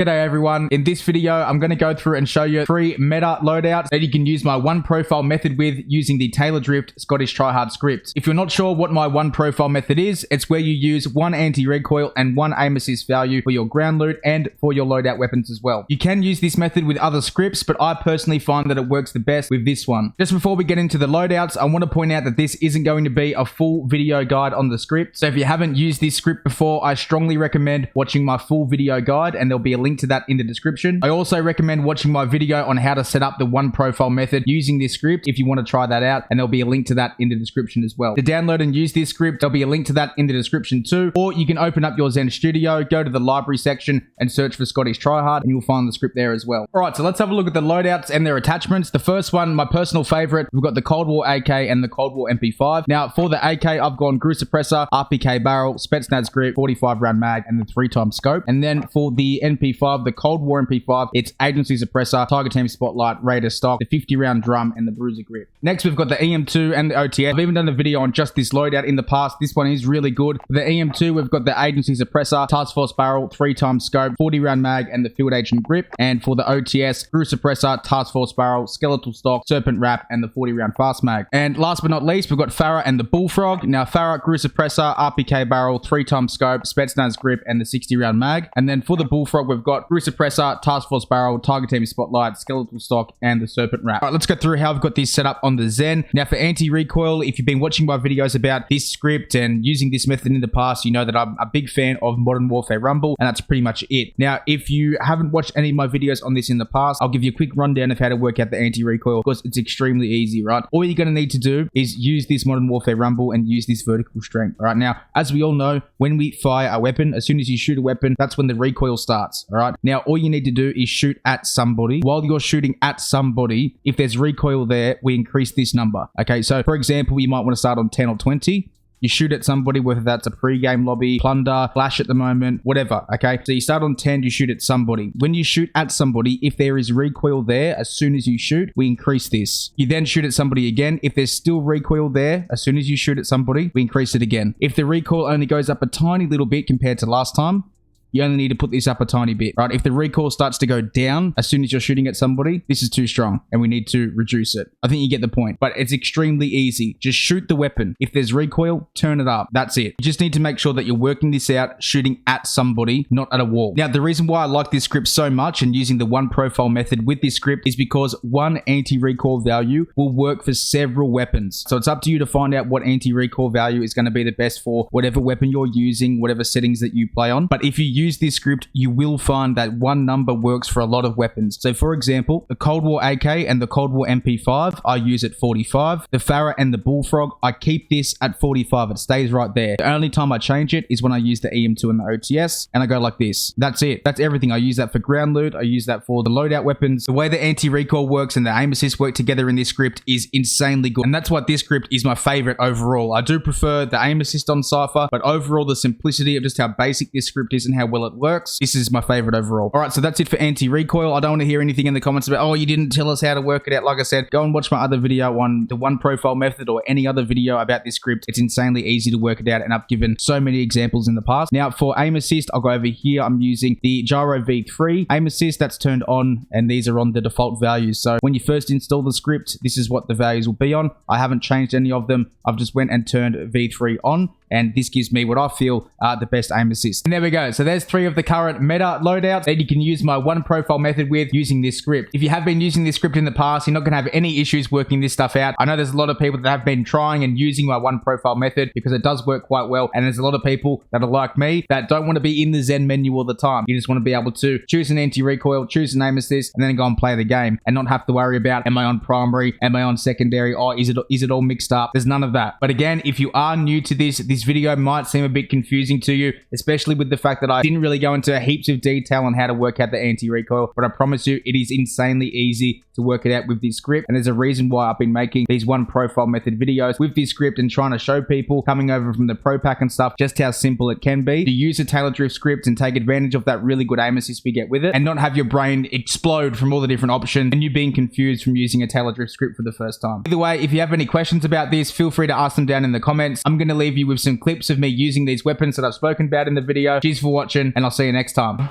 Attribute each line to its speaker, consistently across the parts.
Speaker 1: G'day everyone. In this video, I'm going to go through and show you 3 meta loadouts that you can use my one profile method with using the Taylordrift Scottish Try Hard script. If you're not sure what my one profile method is, it's where you use 1 anti-recoil and 1 aim assist value for your ground loot and for your loadout weapons as well. You can use this method with other scripts, but I personally find that it works the best with this one. Just before we get into the loadouts, I want to point out that this isn't going to be a full video guide on the script. So if you haven't used this script before, I strongly recommend watching my full video guide, and there'll be a link to that in the description. I also recommend watching my video on how to set up the one profile method using this script if you want to try that out, and there'll be a link to that in the description as well. To download and use this script, there'll be a link to that in the description too, or you can open up your Zen Studio, go to the library section and search for Scottish Try Hard, and you'll find the script there as well. Alright, so let's have a look at the loadouts and their attachments. The first one, my personal favorite, we've got the Cold War AK and the Cold War MP5. Now for the AK, I've gone Grew Suppressor, RPK barrel, Spetsnaz grip, 45 round mag, and the 3x scope. And then for the MP5, the Cold War MP5, it's Agency Suppressor, Tiger Team Spotlight, Raider stock, the 50 round drum, and the Bruiser grip. Next, we've got the EM2 and the OTS. I've even done a video on just this loadout in the past. This one is really good. For the EM2, we've got the Agency Suppressor, Task Force barrel, 3x scope, 40 round mag, and the Field Agent grip. And for the OTS, Grew Suppressor, Task Force barrel, Skeletal stock, Serpent wrap, and the 40 round fast mag. And last but not least, we've got Farah and the Bullfrog. Now Farah, Grew Suppressor, RPK barrel, 3x scope, Spetsnaz grip, and the 60 round mag. And then for the Bullfrog, we've got Grew Suppressor, Task Force barrel, Tiger Team Spotlight, Skeletal stock, and the Serpent wrap. All right, let's go through how I've got this set up on the Zen. Now for anti-recoil, if you've been watching my videos about this script and using this method in the past, you know that I'm a big fan of Modern Warfare Rumble, and that's pretty much it. Now, if you haven't watched any of my videos on this in the past, I'll give you a quick rundown of how to work out the anti-recoil, because it's extremely easy, right? All you're going to need to do is use this Modern Warfare Rumble and use this vertical strength. All right, now, as we all know, when we fire a weapon, as soon as you shoot a weapon, that's when the recoil starts. All right, now all you need to do is shoot at somebody. While you're shooting at somebody, if there's recoil there, we increase this number. Okay, so for example, you might want to start on 10 or 20. You shoot at somebody, whether that's a pre-game lobby, plunder, flash at the moment, whatever, okay? So you start on 10, you shoot at somebody. When you shoot at somebody, if there is recoil there, as soon as you shoot, we increase this. You then shoot at somebody again. If there's still recoil there, as soon as you shoot at somebody, we increase it again. If the recoil only goes up a tiny little bit compared to last time, you only need to put this up a tiny bit, right? If the recoil starts to go down as soon as you're shooting at somebody, this is too strong and we need to reduce it. I think you get the point, but it's extremely easy. Just shoot the weapon. If there's recoil, turn it up. That's it. You just need to make sure that you're working this out, shooting at somebody, not at a wall. Now, the reason why I like this script so much and using the one profile method with this script is because one anti-recoil value will work for several weapons. So it's up to you to find out what anti-recoil value is going to be the best for whatever weapon you're using, whatever settings that you play on. But if you use this script, you will find that one number works for a lot of weapons. So for example, the Cold War AK and the Cold War MP5, I use at 45. The Farah and the Bullfrog, I keep this at 45. It stays right there. The only time I change it is when I use the EM2 and the OTS, and I go like this. That's it. That's everything. I use that for ground loot. I use that for the loadout weapons. The way the anti-recoil works and the aim assist work together in this script is insanely good. And that's why this script is my favorite overall. I do prefer the aim assist on Cypher, but overall the simplicity of just how basic this script is and how well it works, this is my favorite overall. All right, so that's it for anti-recoil. I don't want to hear anything in the comments about, oh, you didn't tell us how to work it out. Like I said, go and watch my other video on the one profile method or any other video about this script. It's insanely easy to work it out, and I've given so many examples in the past. Now for aim assist, I'll go over here. I'm using the Gyro V3 aim assist. That's turned on, and these are on the default values. So when you first install the script, this is what the values will be on. I haven't changed any of them. I've just went and turned V3 on, and this gives me what I feel are the best aim assist. And there we go. So there's 3 of the current meta loadouts that you can use my one profile method with using this script. If you have been using this script in the past, you're not going to have any issues working this stuff out. I know there's a lot of people that have been trying and using my one profile method because it does work quite well. And there's a lot of people that are like me that don't want to be in the Zen menu all the time. You just want to be able to choose an anti-recoil, choose an aim assist, and then go and play the game and not have to worry about, am I on primary? Am I on secondary? Or is it all mixed up? There's none of that. But again, if you are new to this video might seem a bit confusing to you, especially with the fact that I didn't really go into heaps of detail on how to work out the anti-recoil, but I promise you it is insanely easy to work it out with this script. And there's a reason why I've been making these one profile method videos with this script and trying to show people coming over from the pro pack and stuff just how simple it can be to use a Taylordrift script and take advantage of that really good aim assist we get with it, and not have your brain explode from all the different options and you being confused from using a Taylordrift script for the first time. Either way, if you have any questions about this, feel free to ask them down in the comments. I'm going to leave you with some clips of me using these weapons that I've spoken about in the video. Cheers for watching, and I'll see you next time.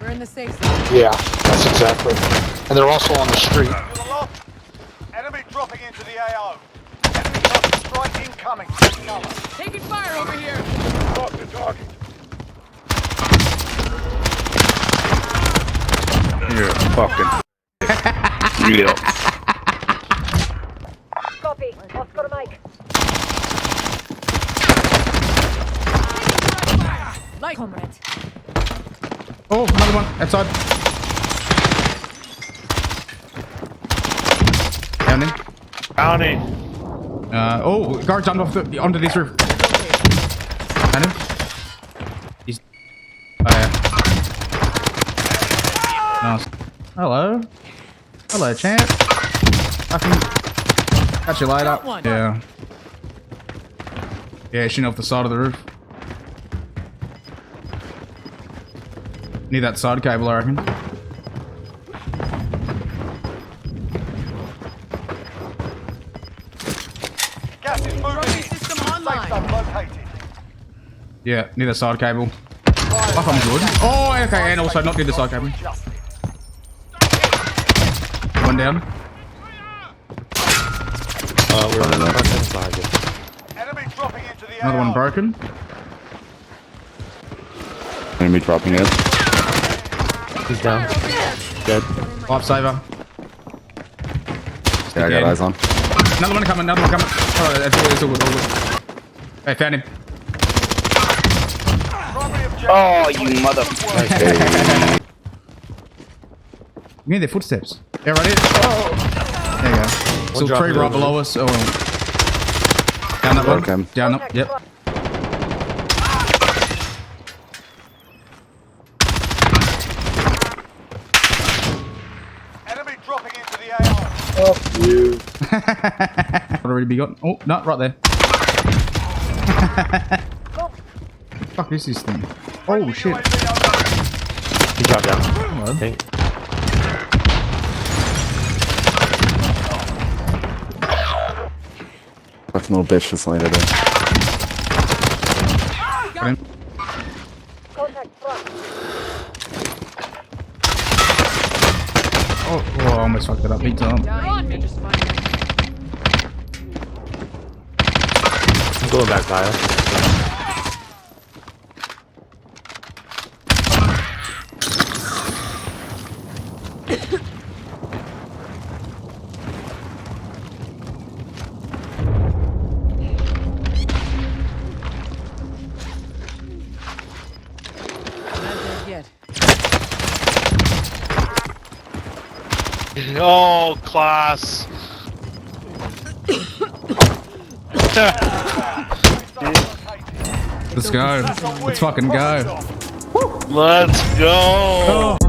Speaker 2: We're in the safe zone.
Speaker 3: Yeah, that's exactly. And they're also on the street.
Speaker 4: Enemy dropping into the AO. Enemy cluster strike incoming. Take cover.
Speaker 2: Taking fire over here.
Speaker 4: Lock the target.
Speaker 5: You're fucking. Yeah.
Speaker 6: Copy. Oscar Mike.
Speaker 2: Light. Comrade.
Speaker 1: Oh, another one outside. Down in.
Speaker 5: Bounty.
Speaker 1: Oh, guard jumped off onto this roof. Down in. He's. Oh yeah. Nice. Hello. Hello, champ. I can catch you later. Yeah. Yeah, shooting off the side of the roof. Need that side cable, I reckon.
Speaker 4: Gas is moving in.
Speaker 2: System
Speaker 4: Safe
Speaker 2: online.
Speaker 4: zone located.
Speaker 1: Yeah, need that side cable. Fuck, I'm good. Oh, okay, and also not need the side cable. One down.
Speaker 3: We're on the side.
Speaker 4: Enemy dropping into the
Speaker 1: Another
Speaker 4: AO.
Speaker 1: one broken.
Speaker 5: Enemy dropping it.
Speaker 3: He's down. Dead.
Speaker 1: Lifesaver.
Speaker 5: Yeah, I got eyes on.
Speaker 1: Another one coming, another one coming. Oh, it's all good, all good. Hey, found him.
Speaker 4: Primary objective.
Speaker 5: Oh, you motherfucker.
Speaker 1: You need their footsteps. Yeah, right here. There you go. Still
Speaker 3: drop
Speaker 1: three
Speaker 3: it
Speaker 1: right
Speaker 3: over.
Speaker 1: below us. Oh, well. Down that one.
Speaker 5: Okay.
Speaker 1: Down up. Yep.
Speaker 4: Enemy dropping into the AO.
Speaker 1: What already be got? Oh, no, right there. Fuck is this thing? Oh shit.
Speaker 3: He dropped down.
Speaker 1: Hello.
Speaker 3: I think.
Speaker 5: Fucking little bitch just landed in.
Speaker 1: Got him.
Speaker 6: Contact front.
Speaker 1: Oh, I almost fucked it up big time.
Speaker 2: Dying. You're just fine.
Speaker 3: I'm going back, Kyle.
Speaker 2: Not dead yet.
Speaker 7: Oh, class.
Speaker 1: Let's go. Let's fucking go.
Speaker 7: Let's go.
Speaker 1: Oh.